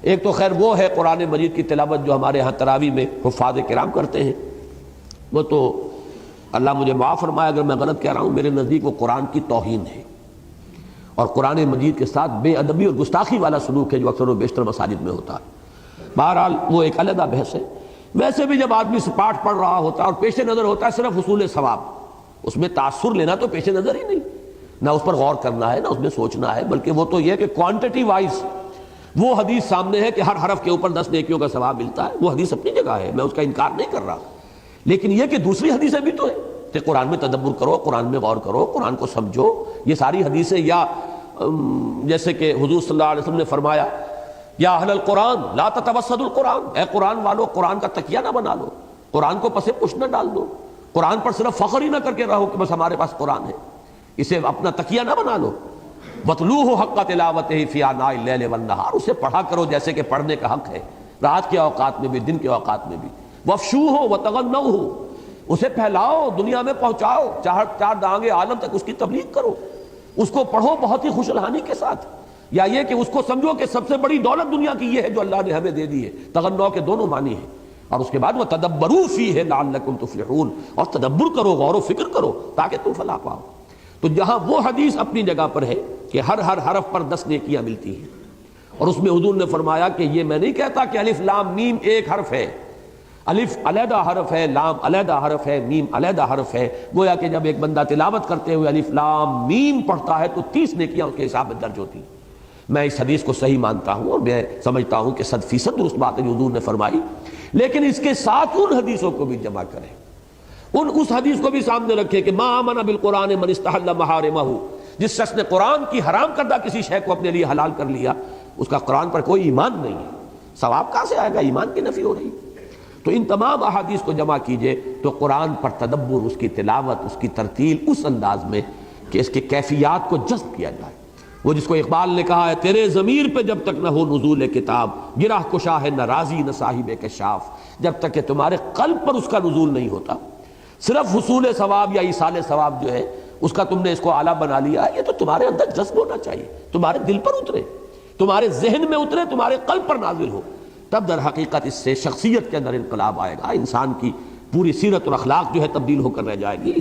ایک تو خیر وہ ہے قرآن مجید کی تلاوت جو ہمارے ہاں تراویح میں حفاظ کرام کرتے ہیں، وہ تو اللہ مجھے معاف فرمائے اگر میں غلط کہہ رہا ہوں، میرے نزدیک وہ قرآن کی توہین ہے اور قرآن مجید کے ساتھ بے ادبی اور گستاخی والا سلوک ہے جو اکثر و بیشتر مساجد میں ہوتا ہے۔ بہرحال وہ ایک علیحدہ بحث ہے۔ ویسے بھی جب آدمی پاٹھ پڑھ رہا ہوتا ہے اور پیش نظر ہوتا ہے صرف حصول ثواب، اس میں تاثر لینا تو پیش نظر ہی نہیں، نہ اس پر غور کرنا ہے نہ اس میں سوچنا ہے، بلکہ وہ تو یہ کہ کوانٹٹی وائز وہ حدیث سامنے ہے کہ ہر حرف کے اوپر 10 نیکیوں کا ثواب ملتا ہے، وہ حدیث اپنی جگہ ہے، میں اس کا انکار نہیں کر رہا، لیکن یہ کہ دوسری حدیثیں بھی تو ہیں کہ قرآن میں تدبر کرو، قرآن میں غور کرو، قرآن کو سمجھو۔ یہ ساری حدیثیں یا جیسے کہ حضور صلی اللہ علیہ وسلم نے فرمایا یا اہل القرآن لا تتوسدوا القرآن، اے قرآن والو قرآن کا تکیہ نہ بنا لو، قرآن کو پس پش نہ ڈال دو، قرآن پر صرف فخر ہی نہ کر کے رہو کہ بس ہمارے پاس قرآن ہے، اسے اپنا تکیہ نہ بنا لو۔ وَاتْلُوهُ حَقَّ تِلَاوَتِهِ فِي آنَاءِ اللَّيْلِ وَالنَّهَارِ، اسے پڑھا کرو جیسے کہ پڑھنے کا حق ہے، رات کے اوقات میں بھی دن کے اوقات میں بھی۔ وَافْشُوهُ وَتَغَنَّوْهُ، اسے پھیلاؤ، دنیا میں پہنچاؤ، چار دانگے عالم تک اس کی تبلیغ کرو، اس کو پڑھو بہت ہی خوش الحانی کے ساتھ، یا یہ کہ اس کو سمجھو کہ سب سے بڑی دولت دنیا کی یہ ہے جو اللہ نے ہمیں دے دی ہے۔ تغنو کے دونوں معنی ہیں، اور اس کے بعد وَتَدَبَّرُوا فِيهِ لَعَلَّكُمْ تُفْلِحُونَ، اور تدبر کرو، غور و فکر کرو تاکہ تم فلاح پاؤ۔ تو جہاں وہ حدیث اپنی جگہ پر ہے کہ ہر حرف پر 10 نیکیاں ملتی ہیں، اور اس میں حضور نے فرمایا کہ یہ میں نہیں کہتا کہ الف لام میم ایک حرف ہے، الف علیحدہ حرف ہے، لام علیحدہ حرف ہے، میم علیحدہ حرف ہے، گویا کہ جب ایک بندہ تلاوت کرتے ہوئے الف لام میم پڑھتا ہے تو 30 نیکیاں اس کے حساب میں درج ہوتی ہیں۔ میں اس حدیث کو صحیح مانتا ہوں اور میں سمجھتا ہوں کہ 100% درست بات ہے جو حضور نے فرمائی، لیکن اس کے ساتھ ان حدیثوں کو بھی جمع کریں، اس حدیث کو بھی سامنے رکھے کہ ما آمن بالقرآن من استحل محارمہ، جس شخص نے قرآن کی حرام کردہ کسی شے کو اپنے لیے حلال کر لیا اس کا قرآن پر کوئی ایمان نہیں ہے، ثواب کہاں سے آئے گا؟ ایمان کی نفی ہو رہی۔ تو ان تمام احادیث کو جمع کیجئے تو قرآن پر تدبر، اس کی تلاوت، اس کی ترتیل اس انداز میں کہ اس کی کیفیات کو جذب کیا جائے۔ وہ جس کو اقبال نے کہا ہے تیرے ضمیر پہ جب تک نہ ہو نزول کتاب، گرہ کشا ہے نہ راضی نہ صاحب کشاف، جب تک کہ تمہارے قلب پر اس کا نزول نہیں ہوتا، صرف حصول ثواب یا ایصال ثواب جو ہے اس کا تم نے اس کو اعلیٰ بنا لیا، یہ تو تمہارے اندر جذب ہونا چاہیے، تمہارے دل پر اترے، تمہارے ذہن میں اترے، تمہارے قلب پر نازل ہو، تب در حقیقت اس سے شخصیت کے اندر انقلاب آئے گا، انسان کی پوری سیرت اور اخلاق جو ہے تبدیل ہو کر رہ جائے گی۔